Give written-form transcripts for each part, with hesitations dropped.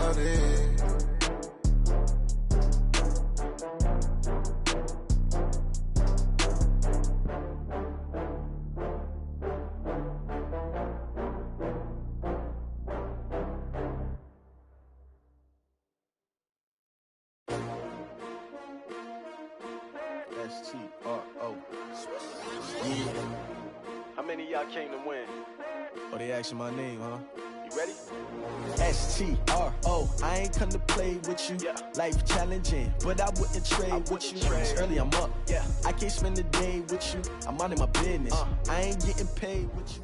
about it. S-T-R-O. Yeah. How many of y'all came to win? Oh, they asking my name, huh? You ready? S-T-R-O. I ain't come to play with you. Yeah. Life challenging, but I wouldn't trade with you. It's early, I'm up. Yeah. I can't spend the day with you. I'm minding my business. I ain't getting paid with you.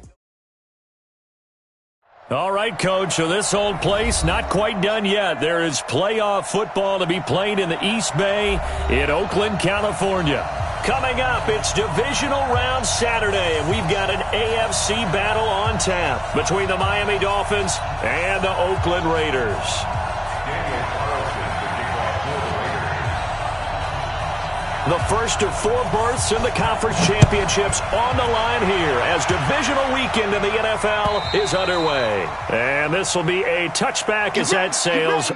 All right, Coach, so this old place not quite done yet. There is playoff football to be played in the East Bay in Oakland, California. Coming up, it's divisional round Saturday, and we've got an AFC battle on tap between the Miami Dolphins and the Oakland Raiders. The first of 4 berths in the conference championships on the line here as divisional weekend in the NFL is underway. And this will be a touchback as that sails.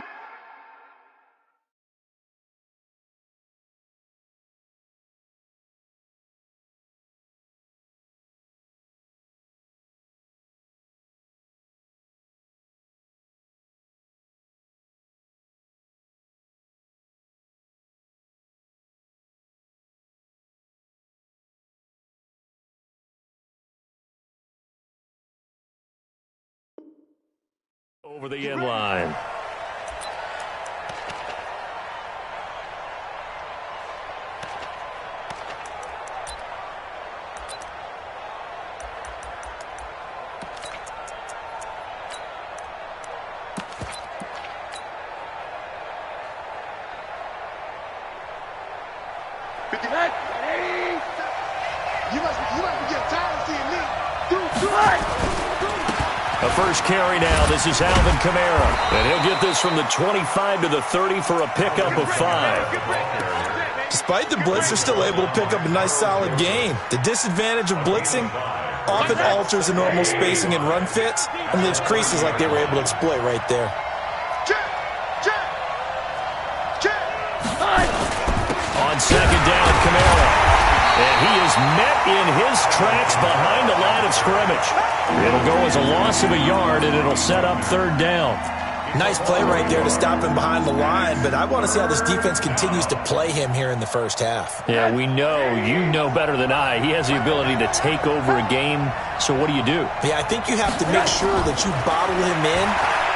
Over the end line. The first carry now, this is Alvin Kamara. And he'll get this from the 25 to the 30 for a pickup of 5. Despite the blitz, they're still able to pick up a nice solid gain. The disadvantage of blitzing often alters the normal spacing and run fits and leaves creases like they were able to exploit right there. On second down, Kamara. And he is met in his tracks behind the line of scrimmage. It'll go as a loss of a yard, and it'll set up 3rd down. Nice play right there to stop him behind the line, but I want to see how this defense continues to play him here in the first half. Yeah, we know, you know better than I, he has the ability to take over a game, so what do you do? Yeah, I think you have to make sure that you bottle him in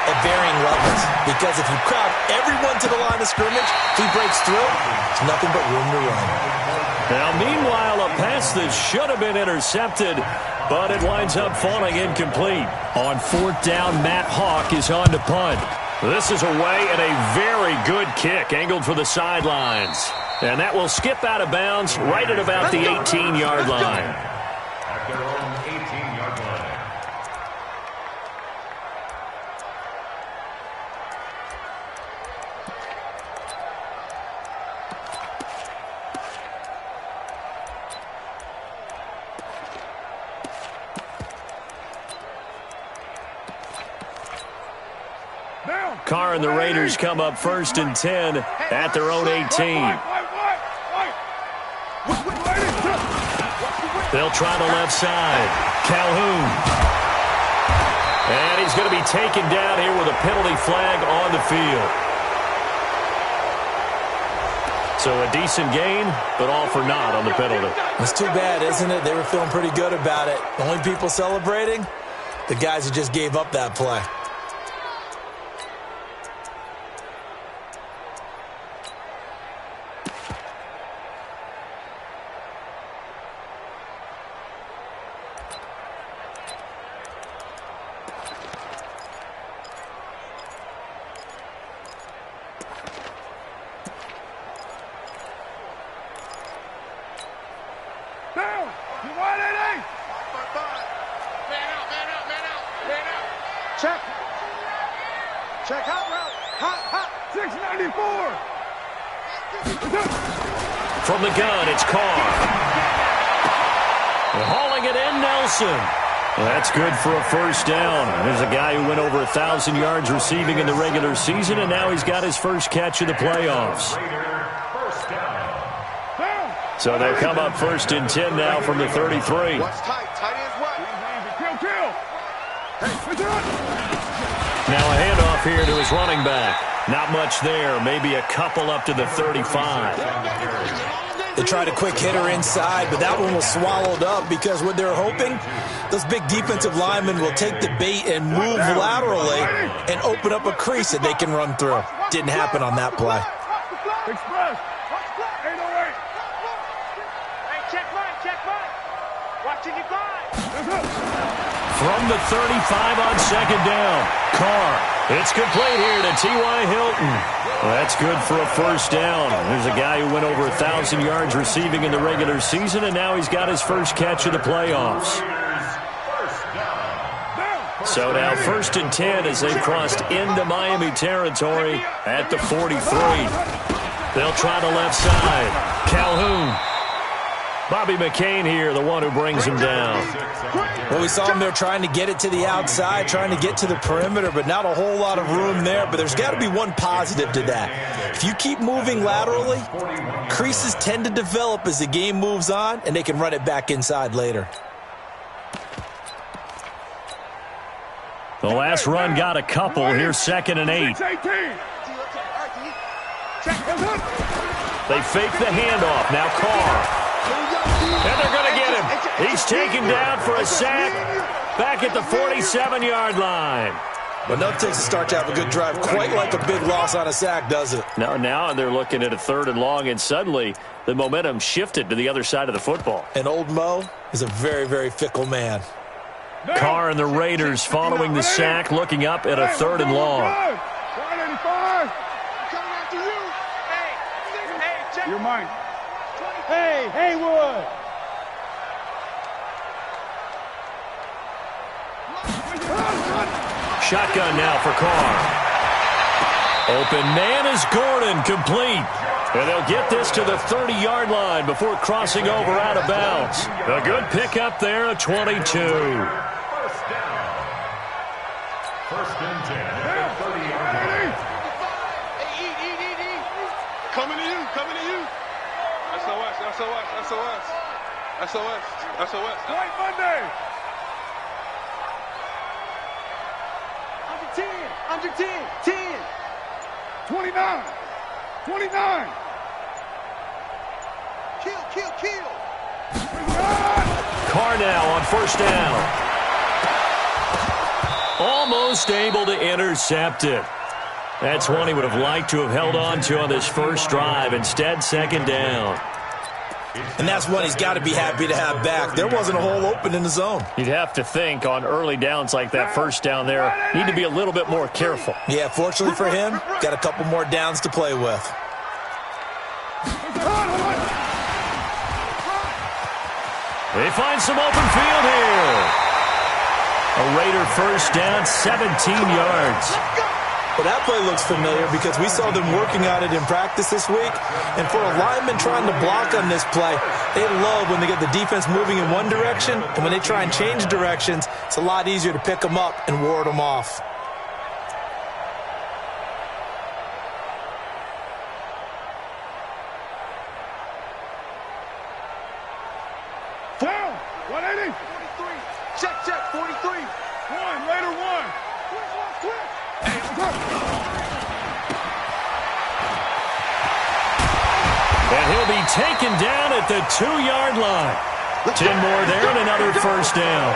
at varying levels, because if you crowd everyone to the line of scrimmage, if he breaks through, it's nothing but room to run. Now, meanwhile, a pass that should have been intercepted, but it winds up falling incomplete. On 4th down, Matt Hawk is on to punt. This is away and a very good kick, angled for the sidelines. And that will skip out of bounds right at about the 18-yard line. At their own 18-yard line. Carr and the Raiders come up 1st and 10 at their own 18. They'll try the left side. Calhoun. And he's going to be taken down here with a penalty flag on the field. So a decent gain, but all for naught on the penalty. It's too bad, isn't it? They were feeling pretty good about it. The only people celebrating, the guys who just gave up that play. Check hot route. Hot. 694. From the gun, it's Carr. Hauling it in, Nelson. That's good for a first down. There's a guy who went over 1,000 yards receiving in the regular season, and now he's got his first catch of the playoffs. So they'll come up 1st and 10 now from the 33. Watch tight. Tight ends right. Kill. Now a handoff here to his running back. Not much there. Maybe a couple up to the 35. They tried a quick hitter inside, but that one was swallowed up because what they're hoping, those big defensive linemen will take the bait and move laterally and open up a crease that they can run through. Didn't happen on that play. Express. 808. Hey, check right. Watching you glide. From the 35 on 2nd down. Carr. It's complete here to T.Y. Hilton. That's good for a first down. There's a guy who went over 1,000 yards receiving in the regular season, and now he's got his first catch of the playoffs. So now 1st and 10 as they've crossed into Miami territory at the 43. They'll try the left side. Calhoun. Bobby McCain here, the one who brings him down. Well, we saw him there trying to get it to the outside, trying to get to the perimeter, but not a whole lot of room there. But there's got to be one positive to that. If you keep moving laterally, creases tend to develop as the game moves on, and they can run it back inside later. The last run got a couple. Here's 2nd and 8. They fake the handoff. Now Carr. And they're going to get him. He's taken down for a sack back at the 47-yard line. But nothing takes a start to have a good drive quite like a big loss on a sack, does it? No, now they're looking at a 3rd and long, and suddenly the momentum shifted to the other side of the football. And old Mo is a very, very fickle man. Carr and the Raiders following the sack, looking up at a 3rd and long. 185. Coming after you. Hey, check. You're mine. Hey, Haywood. Shotgun now for Carr. Open man is Gordon, complete. And they'll get this to the 30-yard line before crossing over out of bounds. A good pickup there, a 22. First and 10 at the 30-yard line. Hey, eat. Coming to you. SOS. White Monday. Under 10. 10. 29. Kill. Carr now on 1st down. Almost able to intercept it. That's one he would have liked to have held on to on this first drive. Instead, 2nd down. And that's one he's got to be happy to have back. There wasn't a hole open in the zone. You'd have to think on early downs like that first down there, need to be a little bit more careful. Yeah, fortunately for him, got a couple more downs to play with. They find some open field here. A Raider first down, 17 yards. Well, that play looks familiar because we saw them working on it in practice this week. And for a lineman trying to block on this play, they love when they get the defense moving in one direction. And when they try and change directions, it's a lot easier to pick them up and ward them off. Down. 180. 43. Check. 43. Raider 1. Quick. And he'll be taken down at the 2-yard line. 10 more there and another first down.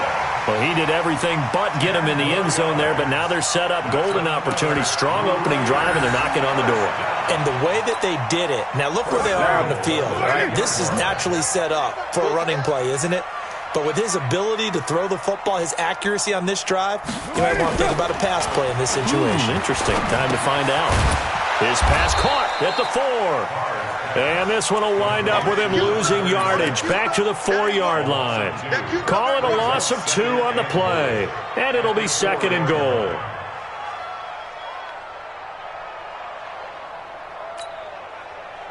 Well, he did everything but get him in the end zone there, but now they're set up. Golden opportunity, strong opening drive, and they're knocking on the door. And the way that they did it, now look where they are on the field, right? This is naturally set up for a running play, isn't it? But with his ability to throw the football, his accuracy on this drive, you might want to think about a pass play in this situation. Interesting. Time to find out. His pass caught at the 4. And this one will wind up with him losing yardage back to the 4-yard line. Call it a loss of 2 on the play. And it'll be 2nd and goal.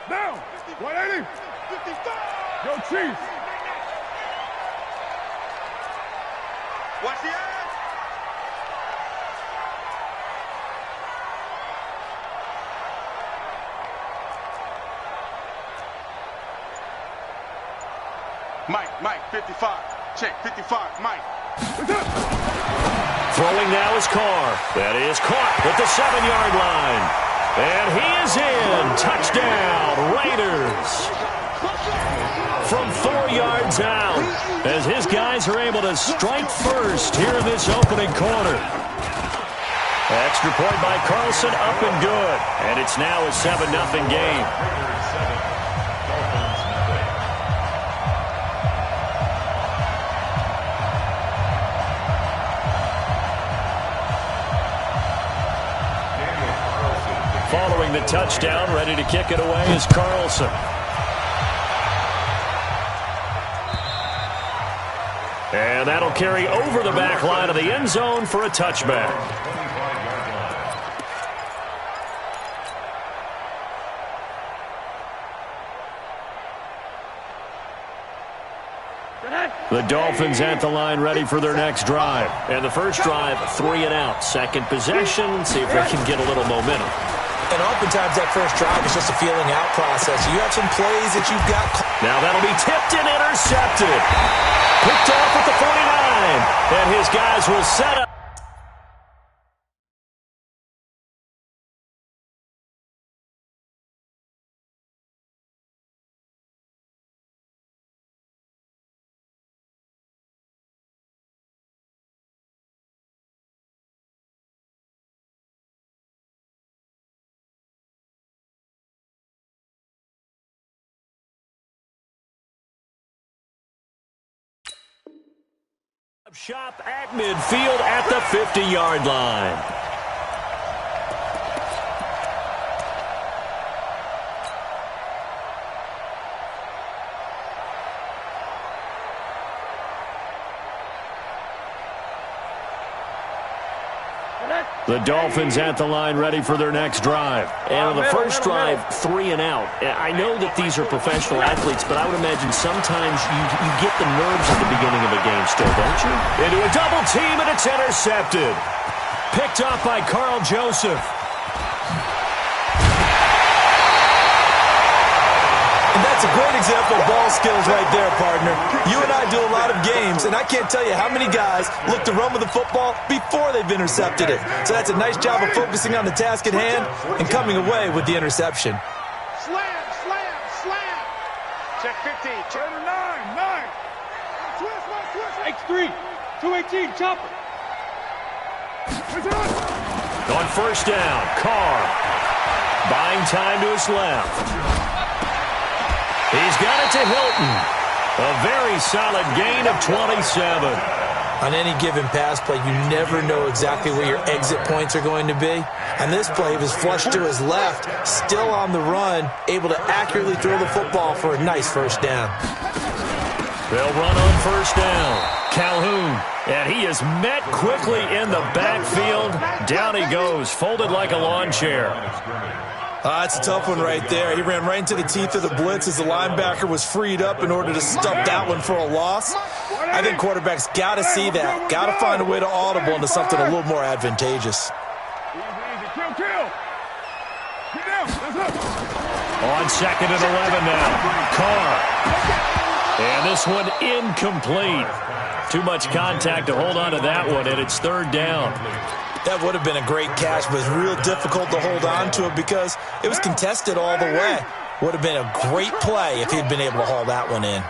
Down. 180. 55. Go Chiefs. Watch the edge. Mike, 55. Check, 55, Mike. Throwing now is Carr. That is caught at the 7-yard line. And he is in. Touchdown, Raiders. From 4 yards out, as his guys are able to strike first here in this opening quarter. Extra point by Carlson, up and good. And it's now a 7-0 game. Following the touchdown, ready to kick it away is Carlson. And that'll carry over the back line of the end zone for a touchback. The Dolphins at the line ready for their next drive. And the first drive, 3 and out. Second possession, see if they can get a little momentum. And oftentimes that first drive is just a feeling out process. You have some plays that you've got. Now that'll be tipped and intercepted. Picked off at the 49. And his guys will set up. Shop at midfield at the 50-yard line. The Dolphins at the line ready for their next drive. And on the first drive, 3 and out. I know that these are professional athletes, but I would imagine sometimes you get the nerves at the beginning of a game still, don't you? Into a double team, and it's intercepted. Picked off by Carl Joseph. And that's a great example of ball skills right there, partner. You and I do a lot of games, and I can't tell you how many guys look to run with the football before they've intercepted it. So that's a nice job of focusing on the task at hand and coming away with the interception. Slam. Check 15. Check 9. Switch. X3. 218. Chopper. On first down, Carr. Buying time to his left. He's got it to Hilton. A very solid gain of 27. On any given pass play, you never know exactly where your exit points are going to be. On this play, he was flushed to his left, still on the run, able to accurately throw the football for a nice first down. They'll run on first down. Calhoun, and he is met quickly in the backfield. Down he goes, folded like a lawn chair. That's a tough one right there. He ran right into the teeth of the blitz as the linebacker was freed up in order to stop that one for a loss. I think quarterbacks got to see that. Got to find a way to audible into something a little more advantageous. Easy. Kill. Get down. That's up. On second and 11 now. Carr. And this one incomplete. Too much contact to hold on to that one, and it's third down. That would have been a great catch, but it's real difficult to hold on to it because it was contested all the way. Would have been a great play if he'd been able to haul that one in.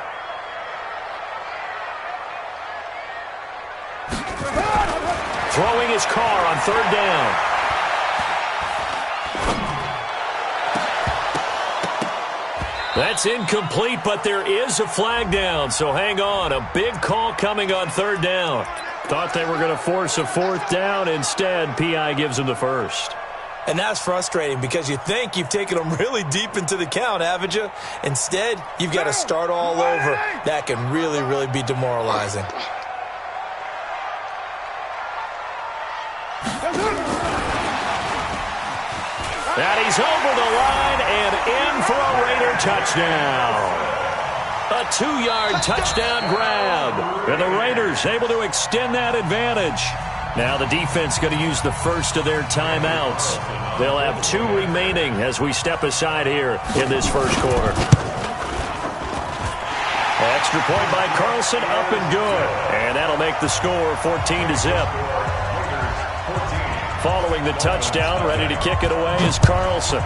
Throwing his Carr on third down. That's incomplete, but there is a flag down, so hang on. A big call coming on third down. Thought they were going to force a fourth down. Instead, P.I. gives them the first. And that's frustrating because you think you've taken them really deep into the count, haven't you? Instead, you've got to start all over. That can really, really be demoralizing. And he's over the line and in for a Raider touchdown. A 2-yard touchdown grab. And the Raiders able to extend that advantage. Now the defense going to use the first of their timeouts. They'll have 2 remaining as we step aside here in this first quarter. Extra point by Carlson, up and good. And that'll make the score 14-0. Following the touchdown, ready to kick it away is Carlson.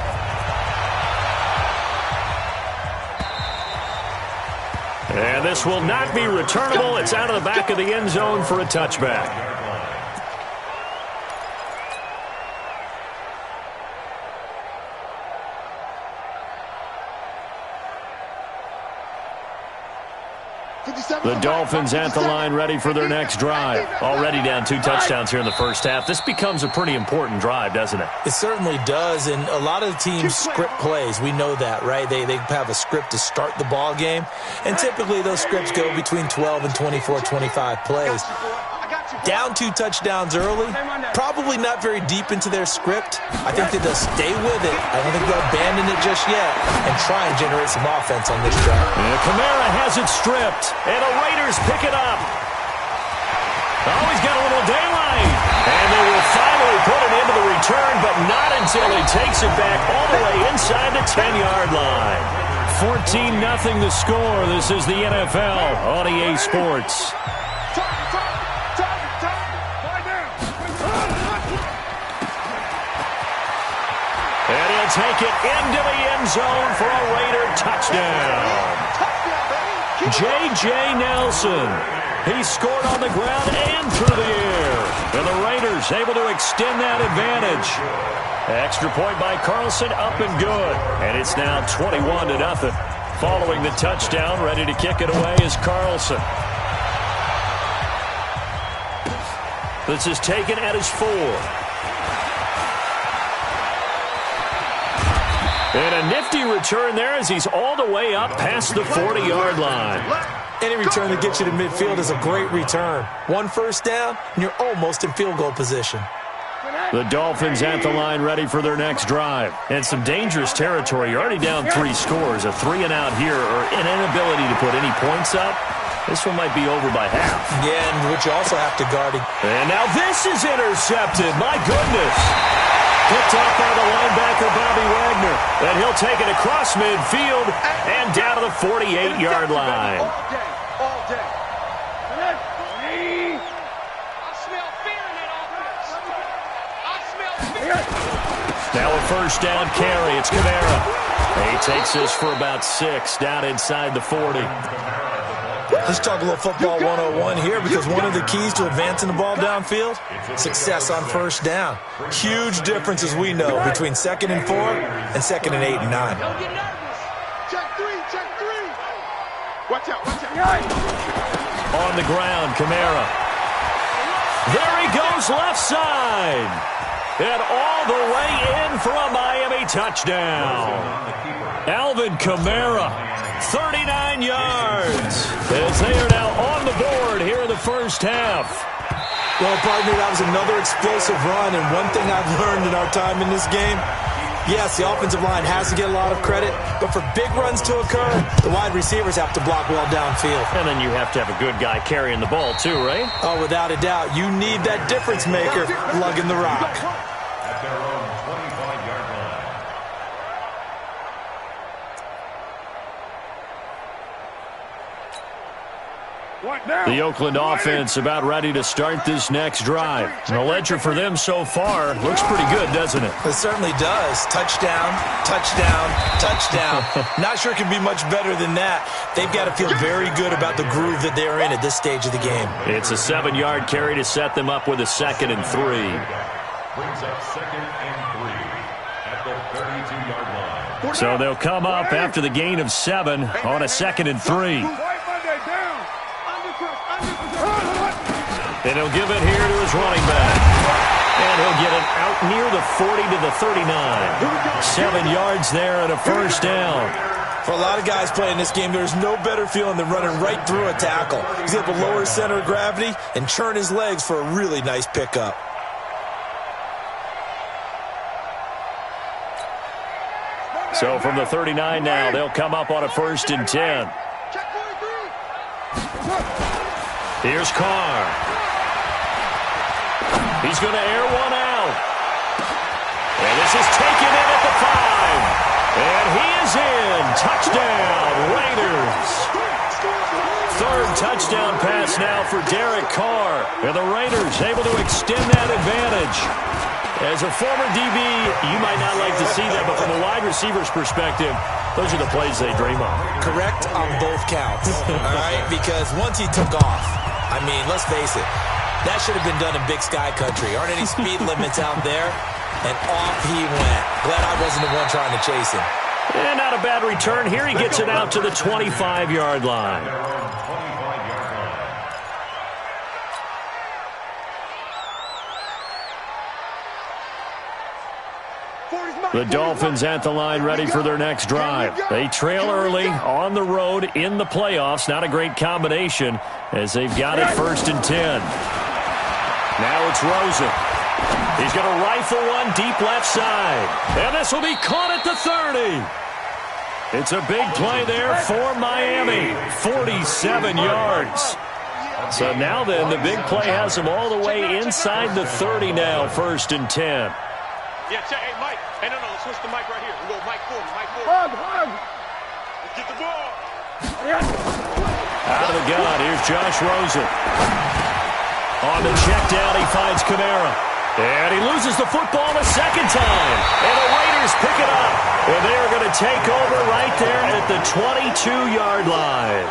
And this will not be returnable. It's out of the back of the end zone for a touchback. The Dolphins at the line ready for their next drive. Already down 2 touchdowns here in the first half. This becomes a pretty important drive, doesn't it? It certainly does, and a lot of the teams script plays. We know that, right? They have a script to start the ball game, and typically those scripts go between 12 and 24, 25 plays. Down 2 touchdowns early, probably not very deep into their script. I think that they'll stay with it. I don't think they'll abandon it just yet and try and generate some offense on this drive. And Kamara has it stripped, and the Raiders pick it up. Oh, he's got a little daylight. And they will finally put it into the return, but not until he takes it back all the way inside the 10-yard line. 14-0 the score. This is the NFL on EA Sports. And he'll take it into the end zone for a Raider touchdown. J.J. Nelson. He scored on the ground and through the air. And the Raiders able to extend that advantage. Extra point by Carlson, up and good. And it's now 21-0. Following the touchdown, ready to kick it away is Carlson. This is taken at his 4. And a nifty return there as he's all the way up past the 40-yard line. Any return that gets you to midfield is a great return. 1 first down, and you're almost in field goal position. The Dolphins at the line ready for their next drive. And some dangerous territory. You're already down 3 scores. A 3-and-out here or an inability to put any points up. This one might be over by half. Yeah, and which you also have to guard. And now this is intercepted. My goodness. Picked off by the linebacker, Bobby Wagner. And he'll take it across midfield and down to the 48-yard line. All day. I smell fear in that offense. I smell fear. Now a first down carry. It's Kamara. He takes this for about 6 down inside the 40. Let's talk a little football 101 here, because one of the keys to advancing the ball downfield, success on first down. Huge difference, as we know, between 2nd and 4 and 2nd and 8 and 9. Don't get nervous. Check 3. Watch out. On the ground, Kamara. There he goes, left side. And all the way in for a Miami touchdown. Alvin Kamara, 39 yards. As they are now on the board here in the first half. Well, partner, that was another explosive run, and one thing I've learned in our time in this game, yes, the offensive line has to get a lot of credit, but for big runs to occur, the wide receivers have to block well downfield. And then you have to have a good guy carrying the ball too, right? Oh, without a doubt. You need that difference maker lugging the rock. At their own 25-yard line. The Oakland offense about ready to start this next drive. And the ledger for them so far looks pretty good, doesn't it? It certainly does. Touchdown, touchdown, touchdown. Not sure it can be much better than that. They've got to feel very good about the groove that they're in at this stage of the game. It's a 7-yard carry to set them up with a 2nd and 3. Brings up 2nd and 3 at the 32-yard line. So they'll come up after the gain of 7 on a 2nd and 3. And he'll give it here to his running back. And he'll get it out near the 40 to the 39. 7 yards there and a first down. For a lot of guys playing this game, there's no better feeling than running right through a tackle. He's able to lower his center of gravity and churn his legs for a really nice pickup. So from the 39 now, they'll come up on a 1st and 10. Here's Carr. He's going to air one out. And this is taken in at the 5. And he is in. Touchdown, Raiders. Third touchdown pass now for Derek Carr. And the Raiders able to extend that advantage. As a former DB, you might not like to see that, but from a wide receiver's perspective, those are the plays they dream of. Correct on both counts, all right? Because once he took off, I mean, let's face it, that should have been done in Big Sky Country. Aren't any speed limits out there? And off he went. Glad I wasn't the one trying to chase him. And not a bad return. Here he gets it out to the 25-yard line. The Dolphins at the line ready for their next drive. They trail early on the road in the playoffs. Not a great combination as they've got it 1st and 10. Now it's Rosen. He's going to rifle one deep left side. And this will be caught at the 30. It's a big play there for Miami. 47 yards. So now then, the big play has them all the way inside the 30 now, 1st and 10. Yeah, check. Hey, Mike. Hey, no, let's switch the mic right here. We go Mike forward, Mike forward. Let's get the ball. Out of the gun, here's Josh Rosen. On the check down, he finds Kamara. And he loses the football a second time. And the Raiders pick it up. And they are going to take over right there at the 22-yard line.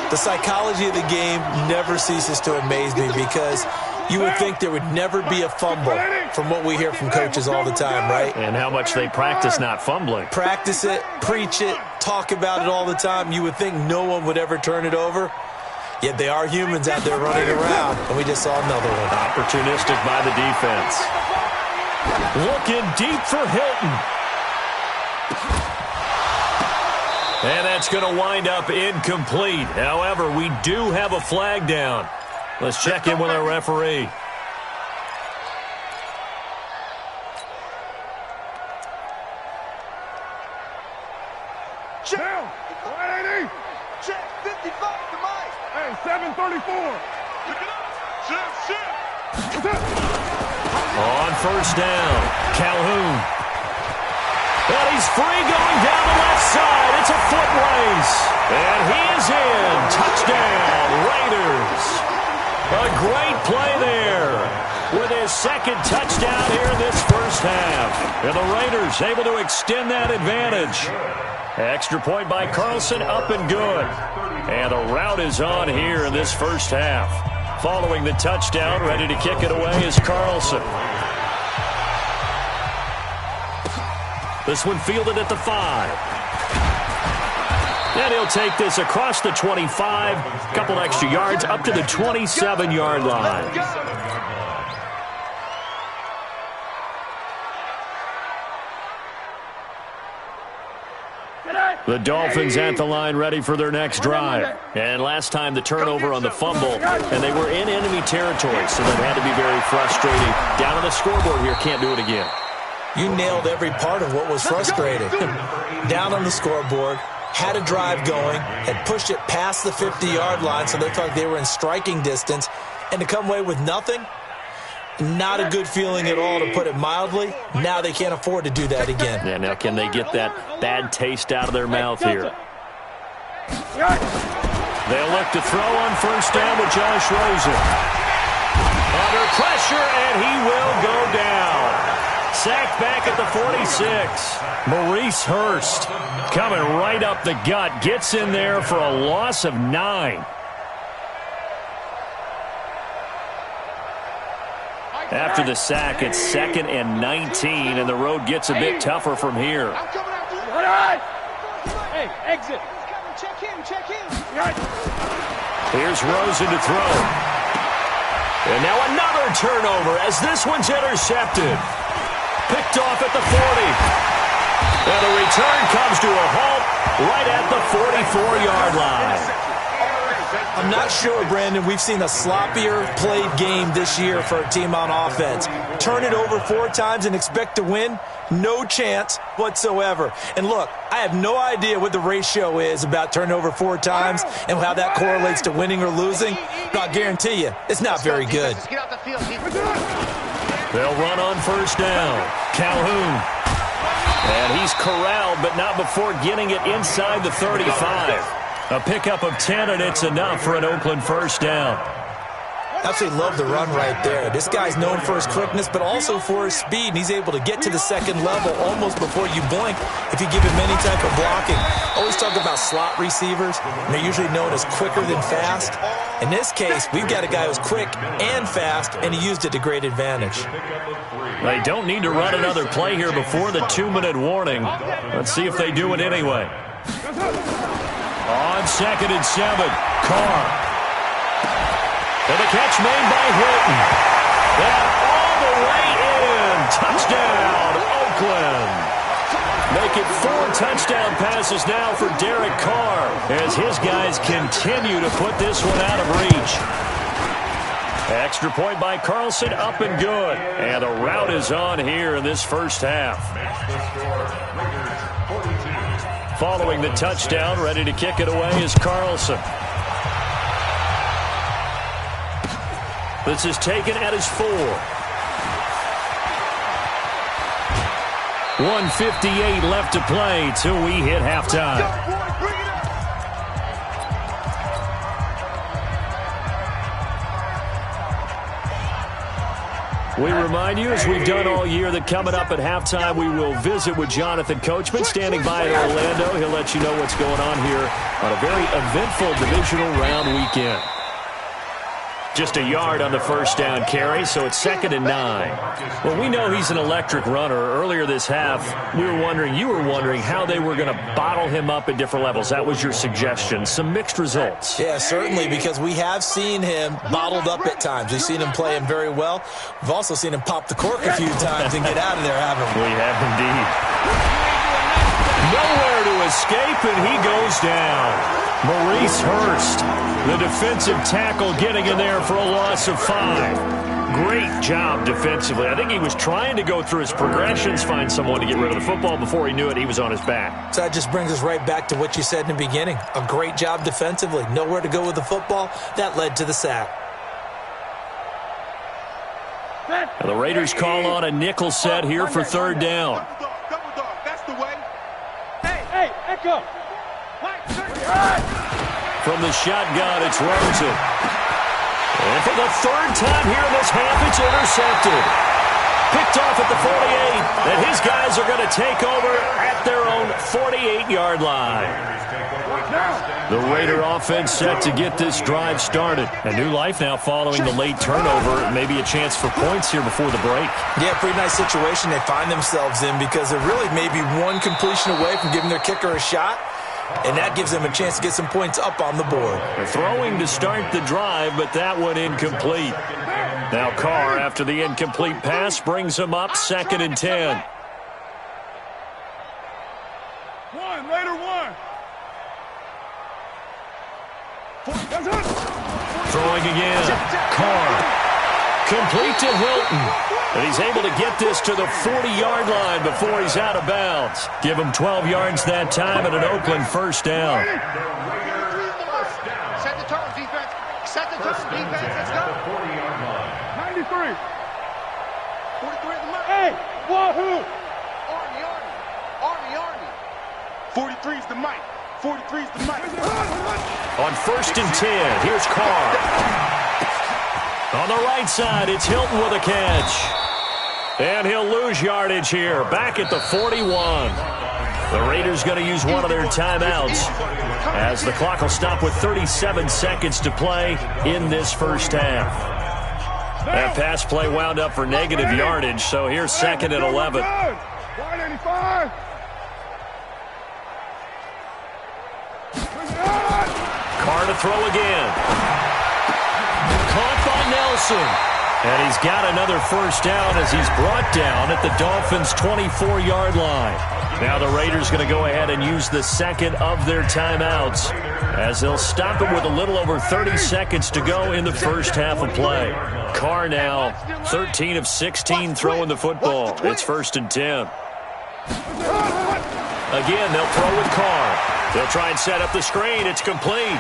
The psychology of the game never ceases to amaze me because you would think there would never be a fumble from what we hear from coaches all the time, right? And how much they practice not fumbling. Practice it, preach it, talk about it all the time. You would think no one would ever turn it over. Yet they are humans out there running around, and we just saw another one. Opportunistic by the defense. Looking deep for Hilton. And that's going to wind up incomplete. However, we do have a flag down. Let's check in with our referee. Down. 180. Check 55 to Mike. Hey, 734. Pick it up. Shit. What's up? On 1st down, Calhoun. And he's free going down the left side. It's a foot race. And he is in. Touchdown, Raiders. A great play there with his 2nd touchdown here in this 1st half. And the Raiders able to extend that advantage. Extra point by Carlson, up and good. And a rout is on here in this 1st half. Following the touchdown, ready to kick it away is Carlson. This one fielded at the 5. And he'll take this across the 25, a couple extra yards, up to the 27-yard line. The Dolphins at the line ready for their next drive. And last time the turnover on the fumble, and they were in enemy territory, so that had to be very frustrating. Down on the scoreboard here, can't do it again. You nailed every part of what was frustrating. Down on the scoreboard, had a drive going, had pushed it past the 50-yard line so they felt like they were in striking distance, and to come away with nothing, not a good feeling at all, to put it mildly. Now they can't afford to do that again. Yeah, now can they get that bad taste out of their mouth here? They'll look to throw on 1st down with Josh Rosen. Under pressure, and he will go down. Sacked back at the 46. Maurice Hurst coming right up the gut. Gets in there for a loss of 9. After the sack, it's 2nd and 19, and the road gets a bit tougher from here. Hey, exit. Check him. Here's Rosen to throw. And now another turnover as this one's intercepted. Picked off at the 40. And the return comes to a halt right at the 44-yard line. I'm not sure, Brandon, we've seen a sloppier played game this year for a team on offense. Turn it over 4 times and expect to win? No chance whatsoever. And look, I have no idea what the ratio is about turning over 4 times and how that correlates to winning or losing, but I'll guarantee you, it's not very good. They'll run on first down. Calhoun. And he's corralled, but not before getting it inside the 35. A pickup of 10, and it's enough for an Oakland first down. Absolutely love the run right there. This guy's known for his quickness, but also for his speed. And he's able to get to the second level almost before you blink if you give him any type of blocking. Always talk about slot receivers, and they're usually known as quicker than fast. In this case, we've got a guy who's quick and fast, and he used it to great advantage. They don't need to run another play here before the 2-minute warning. Let's see if they do it anyway. On 2nd and 7, Carr. And the catch made by Hilton. And all the way in. Touchdown, Oakland. Make it 4 touchdown passes now for Derek Carr as his guys continue to put this one out of reach. Extra point by Carlson, up and good. And the rout is on here in this first half. Following the touchdown, ready to kick it away is Carlson. This is taken at his 4. 1:58 left to play till we hit halftime. We remind you, as we've done all year, that coming up at halftime, we will visit with Jonathan Coachman standing by in Orlando. He'll let you know what's going on here on a very eventful divisional round weekend. Just a yard on the first down carry, so it's 2nd and 9. Well, we know he's an electric runner. Earlier this half, you were wondering how they were going to bottle him up at different levels. That was your suggestion. Some mixed results. Yeah, certainly, because we have seen him bottled up at times. We've seen him play him very well. We've also seen him pop the cork a few times and get out of there, haven't we? We have indeed. Nowhere to escape, and he goes down. Maurice Hurst, the defensive tackle, getting in there for a loss of 5. Great job defensively. I think he was trying to go through his progressions, find someone to get rid of the football. Before he knew it, he was on his back. So that just brings us right back to what you said in the beginning. A great job defensively. Nowhere to go with the football. That led to the sack. And the Raiders call on a nickel set here for 3rd down. Double dog. That's the way. Hey, Echo. From the shotgun, it's Rosen. And for the 3rd time here in this half, it's intercepted. Picked off at the 48, and his guys are going to take over at their own 48-yard line. The Raider offense set to get this drive started. A new life now following the late turnover. Maybe a chance for points here before the break. Yeah, pretty nice situation they find themselves in because they're really maybe one completion away from giving their kicker a shot. And that gives them a chance to get some points up on the board. They're throwing to start the drive, but that one incomplete. Now Carr, after the incomplete pass, brings him up 2nd and 10. Raider 1. Throwing again. Carr. Complete to Hilton. And he's able to get this to the 40-yard line before he's out of bounds. Give him 12 yards that time and an Oakland first down. Set the tone, defense. Set the tone, defense. Let's go. 93. 43 at the mark. Hey, wahoo. Army. 43 is the mic. 43 is the mic. On 1st and 10, here's Carr. On the right side, it's Hilton with a catch. And he'll lose yardage here, back at the 41. The Raiders going to use one of their timeouts as the clock will stop with 37 seconds to play in this first half. That pass play wound up for negative yardage, so here's 2nd and 11. 185. Carr to throw again. Caught by Nelson. And he's got another first down as he's brought down at the Dolphins' 24-yard line. Now the Raiders going to go ahead and use the second of their timeouts as they'll stop it with a little over 30 seconds to go in the first half of play. Carr now 13 of 16 throwing the football. It's 1st and 10. Again, they'll throw with Carr. They'll try and set up the screen. It's complete.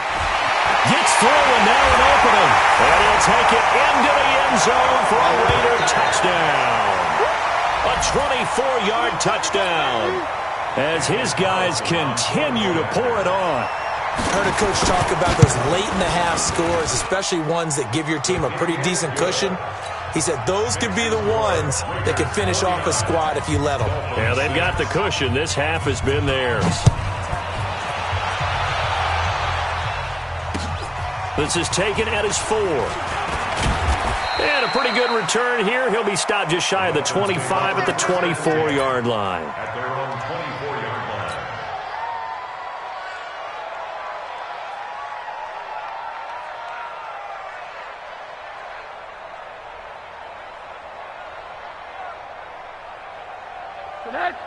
Gets through and now an opening. And he'll take it into the end zone for a Raider touchdown. A 24-yard touchdown as his guys continue to pour it on. Heard a coach talk about those late-in-the-half scores, especially ones that give your team a pretty decent cushion. He said those could be the ones that could finish off a squad if you let them. Yeah, they've got the cushion. This half has been theirs. This is taken at his 4. And a pretty good return here. He'll be stopped just shy of the 25 at the 24-yard line. At their own 24-yard line.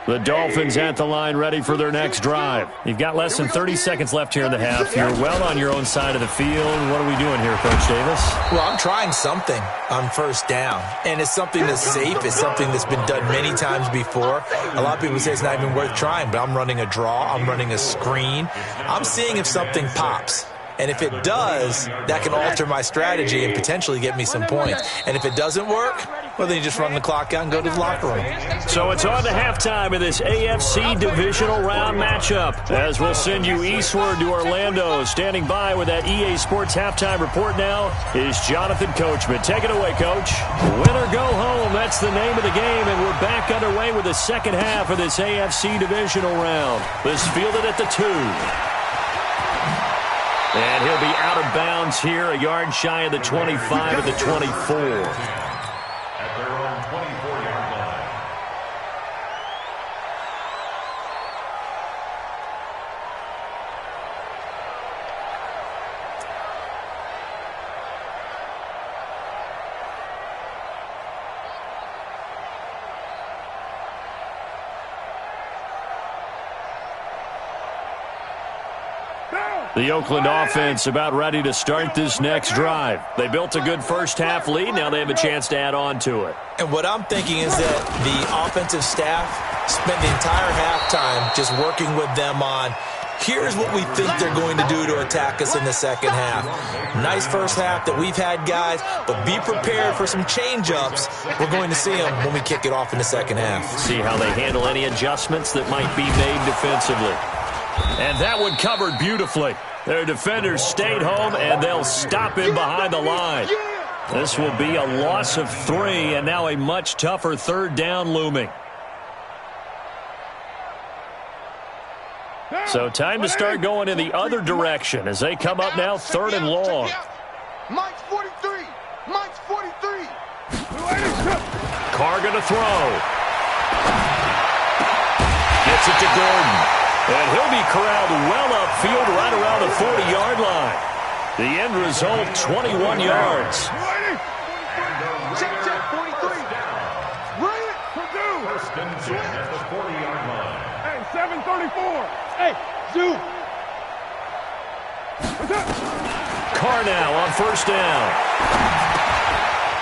The Dolphins at the line ready for their next drive. You've got less than 30 seconds left here in the half. You're well on your own side of the field. What are we doing here, Coach Davis? Well, I'm trying something on first down, and it's something that's safe. It's something that's been done many times before. A lot of people say it's not even worth trying, but I'm running a draw. I'm running a screen. I'm seeing if something pops. And if it does, that can alter my strategy and potentially get me some points. And if it doesn't work, well, then you just run the clock out and go to the locker room. So it's on to halftime of this AFC divisional round matchup. As we'll send you eastward to Orlando. Standing by with that EA Sports halftime report now is Jonathan Coachman. Take it away, Coach. Win or go home, that's the name of the game. And we're back underway with the second half of this AFC divisional round. This fielded at the 2. And he'll be out of bounds here, a yard shy of the 25 of the 24. At their own 24-yard line. The Oakland offense about ready to start this next drive. They built a good first half lead. Now they have a chance to add on to it. And what I'm thinking is that the offensive staff spent the entire halftime just working with them on, here's what we think they're going to do to attack us in the second half. Nice first half that we've had, guys, but be prepared for some change-ups. We're going to see them when we kick it off in the second half. See how they handle any adjustments that might be made defensively. And that one covered beautifully. Their defenders stayed home, and they'll stop him behind the line. This will be a loss of 3, and now a much tougher third down looming. So time to start going in the other direction as they come up now 3rd and long. Mike's 43. Mike's 43. Carr gonna throw. Gets it to Gordon. And he'll be corralled well upfield right around the 40-yard line. The end result, 21 yards. Check, 43. Run it. First and 10 at the 40-yard line. Hey, 734. Hey, Zoo. Carr now on first down.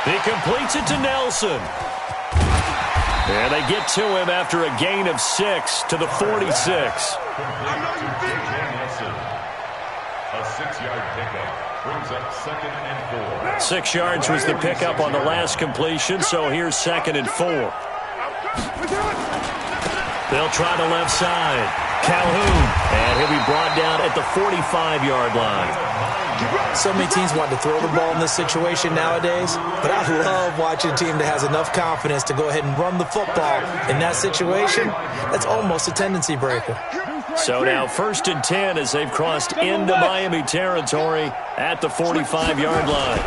He completes it to Nelson. And they get to him after a gain of 6 to the 46. A 6-yard pickup brings up 2nd and 4. 6 yards was the pickup on the last completion, so here's 2nd and 4. They'll try the left side. Calhoun, and he'll be brought down at the 45-yard line. So many teams want to throw the ball in this situation nowadays, but I love watching a team that has enough confidence to go ahead and run the football. In that situation, that's almost a tendency breaker. So now 1st and 10 as they've crossed into Miami territory at the 45-yard line.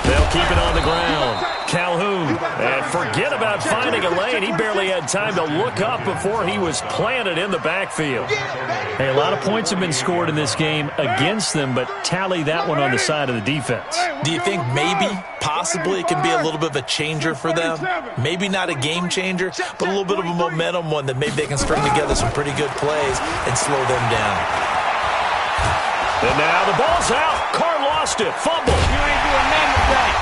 They'll keep it on the ground. Calhoun. And forget about finding a lane. He barely had time to look up before he was planted in the backfield. Hey, a lot of points have been scored in this game against them, but tally that one on the side of the defense. Do you think maybe, possibly, it can be a little bit of a changer for them? Maybe not a game changer, but a little bit of a momentum one that maybe they can string together some pretty good plays and slow them down. And now the ball's out. Carr lost it. Fumble. You ain't doing nothing today.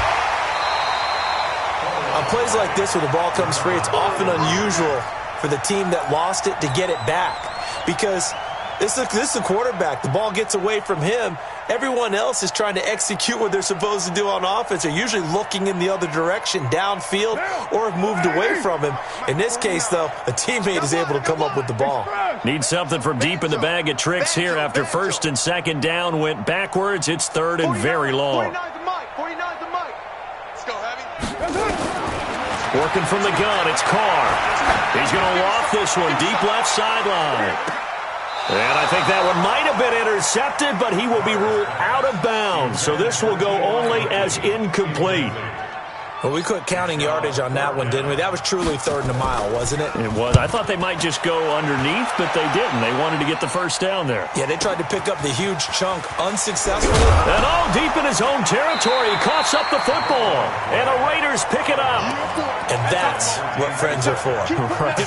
On plays like this where the ball comes free, it's often unusual for the team that lost it to get it back. Because this is a quarterback. The ball gets away from him. Everyone else is trying to execute what they're supposed to do on offense. They're usually looking in the other direction, downfield, or have moved away from him. In this case, though, a teammate is able to come up with the ball. Need something from deep in the bag of tricks here after first and second down went backwards. It's third and very long. 49's the mic. Let's go, Heavy. Working from the gun, it's Carr. He's going to loft this one deep left sideline. And I think that one might have been intercepted, but he will be ruled out of bounds. So this will go only as incomplete. Well, we quit counting yardage on that one, didn't we? That was truly third and a mile, wasn't it? It was. I thought they might just go underneath, but they didn't. They wanted to get the first down there. Yeah, they tried to pick up the huge chunk unsuccessfully. And all deep in his own territory, he coughs up the football. And the Raiders pick it up. And that's what friends are for. Right.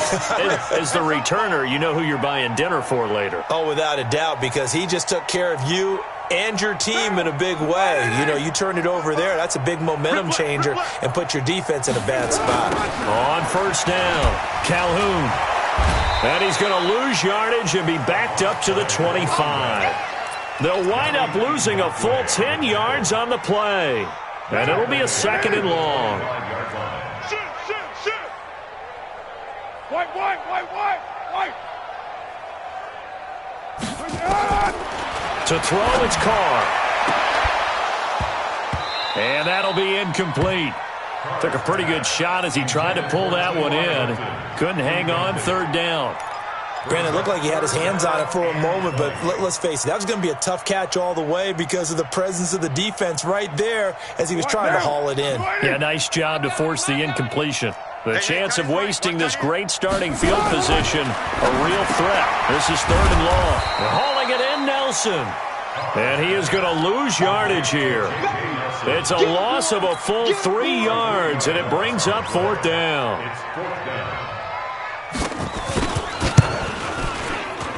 As the returner, you know who you're buying dinner for later. Oh, without a doubt, because he just took care of you and your team in a big way. You know, you turn it over there, that's a big momentum changer and put your defense in a bad spot. On first down, Calhoun. And he's going to lose yardage and be backed up to the 25. They'll wind up losing a full 10 yards on the play. And it'll be a second and long. Shoot. White. To throw, it's Carr. And that'll be incomplete. Took a pretty good shot as he tried to pull that one in. Couldn't hang on third down. Granted, it looked like he had his hands on it for a moment, but let's face it, that was going to be a tough catch all the way because of the presence of the defense right there as he was trying to haul it in. Yeah, nice job to force the incompletion. The chance of wasting this great starting field position, a real threat. This is third and long. They're hauling it in, Nelson. And he is going to lose yardage here. It's a loss of a full 3 yards, and it brings up fourth down.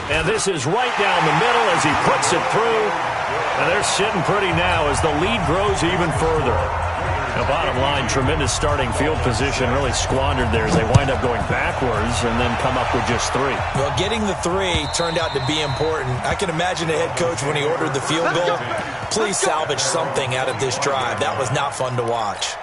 And this is right down the middle as he puts it through. And they're sitting pretty now as the lead grows even further. The bottom line, tremendous starting field position, really squandered there as they wind up going backwards and then come up with just 3. Well, getting the 3 turned out to be important. I can imagine the head coach when he ordered the field goal. Please salvage something out of this drive. That was not fun to watch.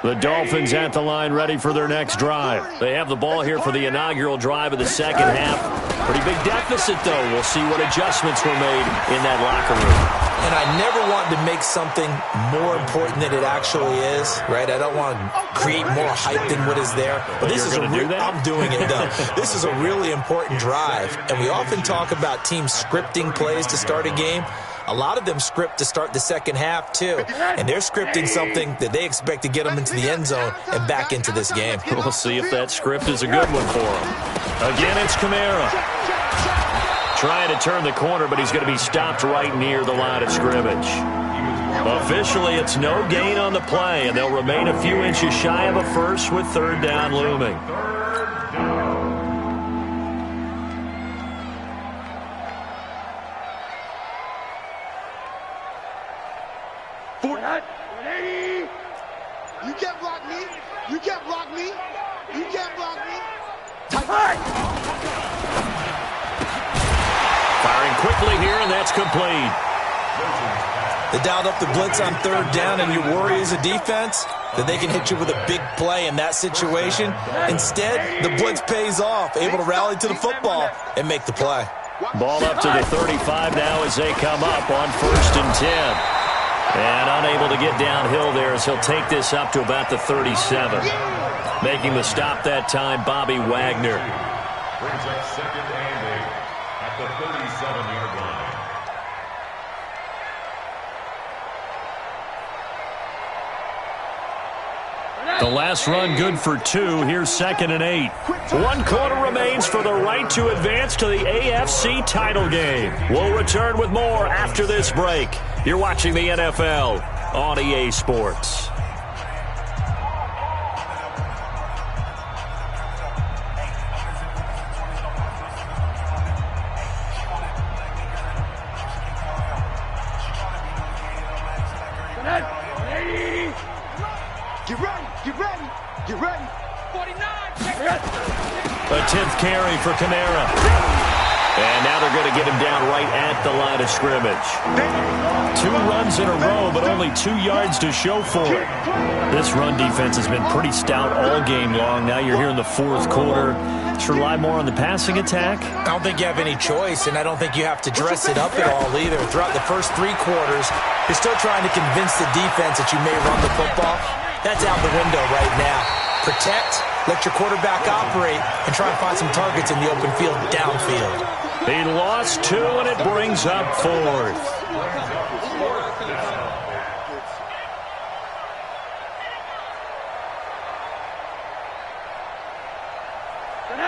The Dolphins at the line ready for their next drive. They have the ball here for the inaugural drive of the second half. Pretty big deficit, though. We'll see what adjustments were made in that locker room. And I never want to make something more important than it actually is, right? I don't want to create more hype than what is there. But this is I'm doing it, though. This is a really important drive. And we often talk about teams scripting plays to start a game. A lot of them script to start the second half, too. And they're scripting something that they expect to get them into the end zone and back into this game. We'll see if that script is a good one for them. Again, it's Kamara. Trying to turn the corner, but he's going to be stopped right near the line of scrimmage. Officially, it's no gain on the play, and they'll remain a few inches shy of a first with third down looming. You can't block me. You can't block me. You can't block me. Firing quickly here, and that's complete. They dialed up the blitz on third down, and you worry as a defense that they can hit you with a big play in that situation. Instead, the blitz pays off, able to rally to the football and make the play. Ball up to the 35 now as they come up on 1st and 10. And unable to get downhill there as he'll take this up to about the 37. Making the stop that time, Bobby Wagner. Brings up second and 8 at the 37-yard line. The last run good for 2. Here's second and 8. 1 quarter remains for the right to advance to the AFC title game. We'll return with more after this break. You're watching the NFL on EA Sports. Get ready, get ready, get ready. 49. A 10th carry for Kamara. And now they're going to get him down right at the line of scrimmage. 2 runs in a row, but only 2 yards to show for it. This run defense has been pretty stout all game long. Now you're here in the 4th quarter. Should rely more on the passing attack? I don't think you have any choice, and I don't think you have to dress it up at all either. Throughout the first 3 quarters, you're still trying to convince the defense that you may run the football. That's out the window right now. Protect, let your quarterback operate, and try and find some targets in the open field downfield. He lost 2, and it brings up 4th.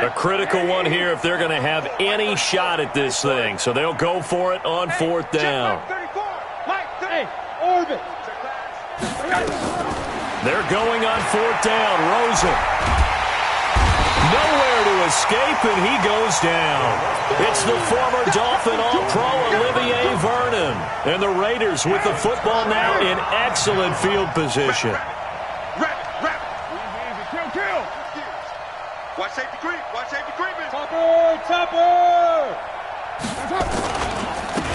A critical one here if they're going to have any shot at this thing. So they'll go for it on 4th down. They're going on 4th down. Rosen. Nowhere to escape, and he goes down. It's the former Dolphin All-Pro Olivier Vernon. And the Raiders with the football now in excellent field position. Watch safety creep. Watch safety creeping. Topper!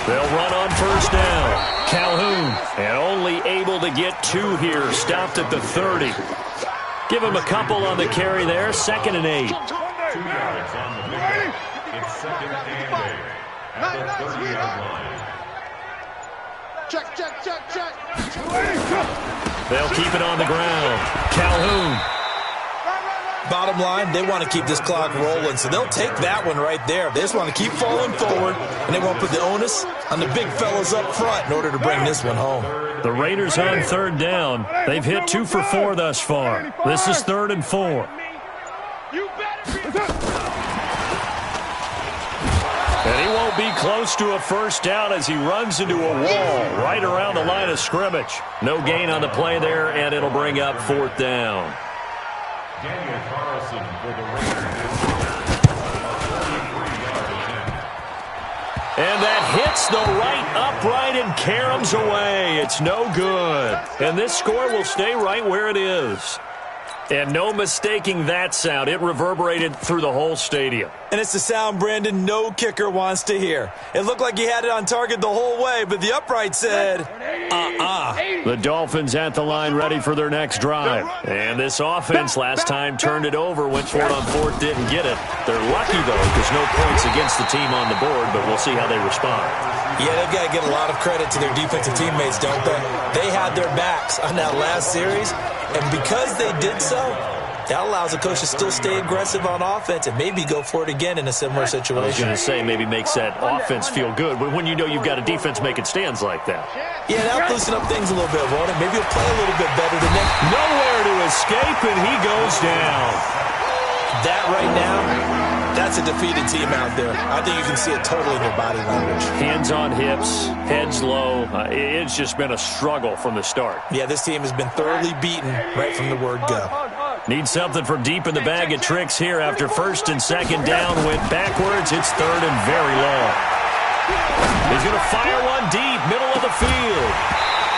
They'll run on 1st down. Calhoun, and only able to get 2 here. Stopped at the 30. Give him a couple on the carry there. 2nd and 8. 2 yards on the pickup. It's 2nd and 8 at the 30-yard line. Check. They'll keep it on the ground. Calhoun. Bottom line, they want to keep this clock rolling, so they'll take that one right there. They just want to keep falling forward, and they won't put the onus on the big fellas up front in order to bring this one home. The Raiders on 3rd down. They've hit 2 for 4 thus far. This is 3rd and 4. And he won't be close to a 1st down as he runs into a wall right around the line of scrimmage. No gain on the play there, and it'll bring up 4th down. Daniel Carlson for the Raiders. And that hits the right upright and caroms away. It's no good. And this score will stay right where it is. And no mistaking that sound. It reverberated through the whole stadium. And it's the sound, Brandon, no kicker wants to hear. It looked like he had it on target the whole way, but the upright said, The Dolphins at the line ready for their next drive. And this offense last time turned it over, went for it on 4th, didn't get it. They're lucky, though, because no points against the team on the board, but we'll see how they respond. Yeah, they've got to give a lot of credit to their defensive teammates, don't they? They had their backs on that last series, and because they did so, that allows the coach to still stay aggressive on offense and maybe go for it again in a similar situation. I was going to say maybe makes that offense feel good, but when you know you've got a defense making stands like that. Yeah, that'll loosen up things a little bit, won't it? Maybe he'll play a little bit better than that. Nowhere to escape, and he goes down. That right now, that's a defeated team out there. I think you can see it totally in their body language. Hands on hips, heads low. It's just been a struggle from the start. Yeah, this team has been thoroughly beaten right from the word go. Need something from deep in the bag of tricks here after 1st and 2nd down. Went backwards. It's 3rd and very long. He's going to fire one deep, middle of the field.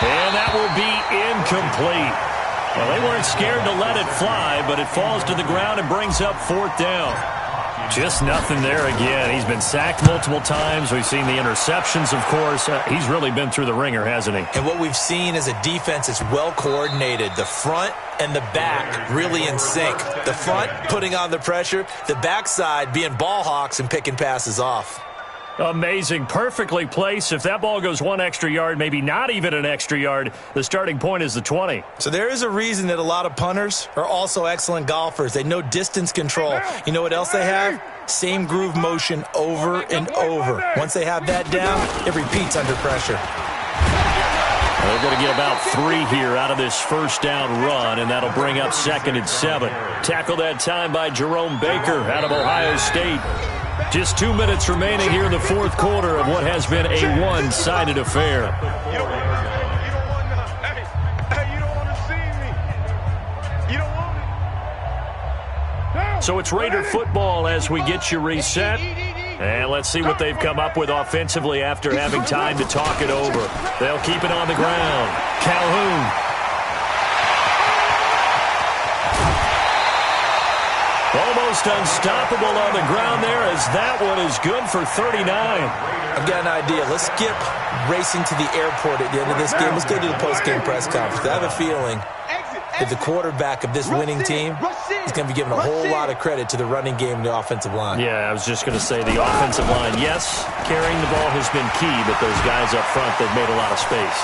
And that will be incomplete. Well, they weren't scared to let it fly, but it falls to the ground and brings up 4th down. Just nothing there again. He's been sacked multiple times. We've seen the interceptions, of course. He's really been through the ringer, hasn't he? And what we've seen is a defense that's well coordinated. The front and the back really in sync. The front putting on the pressure, the backside being ball hawks and picking passes off. Amazing. Perfectly placed. If that ball goes one extra yard, maybe not even an extra yard, the starting point is the 20. So there is a reason that a lot of punters are also excellent golfers. They know distance control. You know what else they have? Same groove motion over and over. Once they have that down, it repeats under pressure. They're going to get about 3 here out of this first down run, and that'll bring up 2nd and 7. Tackled that time by Jerome Baker out of Ohio State. Just 2 minutes remaining here in the fourth quarter of what has been a one-sided affair. You don't want to see me. You don't want it. So it's Raider football as we get you reset. And let's see what they've come up with offensively after having time to talk it over. They'll keep it on the ground. Calhoun. Almost unstoppable on the ground there as that one is good for 39. I've got an idea. Let's skip racing to the airport at the end of this game. Let's go to the post-game press conference. I have a feeling that the quarterback of this winning team is going to be given a whole lot of credit to the running game and the offensive line. Yeah, I was just going to say the offensive line, yes, carrying the ball has been key, but those guys up front, they've made a lot of space.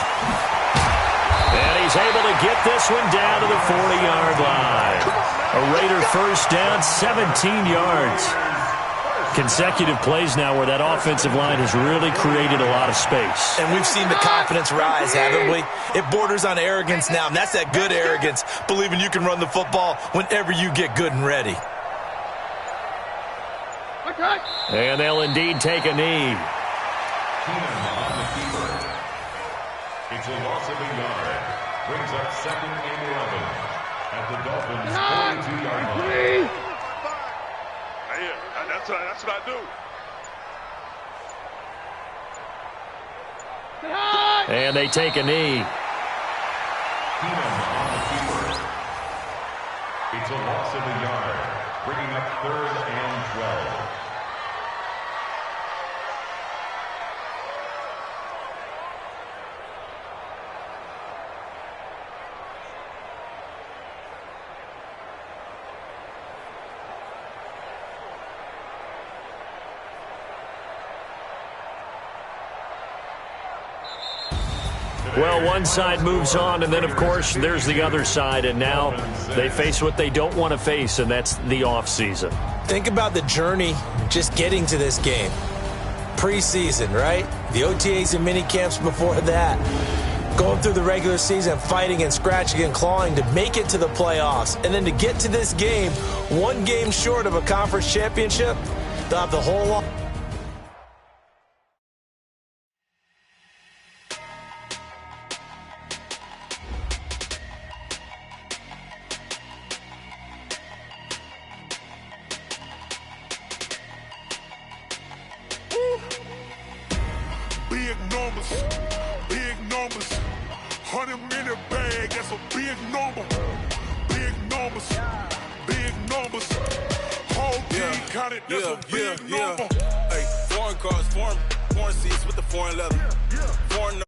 And he's able to get this one down to the 40-yard line. A Raider first down, 17 yards. Consecutive plays now where that offensive line has really created a lot of space. And we've seen the confidence rise, haven't we? It borders on arrogance now, and that's that good arrogance, believing you can run the football whenever you get good and ready. And they'll indeed take a knee. It's a loss of a yard. Brings up 2nd and 11 at the Dolphins' 42-yard line. That's what I do. And they take a knee. It's a loss of a yard, bringing up 3rd and 12. Well, one side moves on, and then, of course, there's the other side, and now they face what they don't want to face, and that's the offseason. Think about the journey just getting to this game. Preseason, right? The OTAs and mini camps before that. Going through the regular season, fighting and scratching and clawing to make it to the playoffs. And then to get to this game, one game short of a conference championship, they'll have the whole lot. Big numbers, 100-minute bag, that's a big number. Big numbers, whole team counted, that's a big number. Hey, foreign cars, foreign seats with the foreign leather. Foreign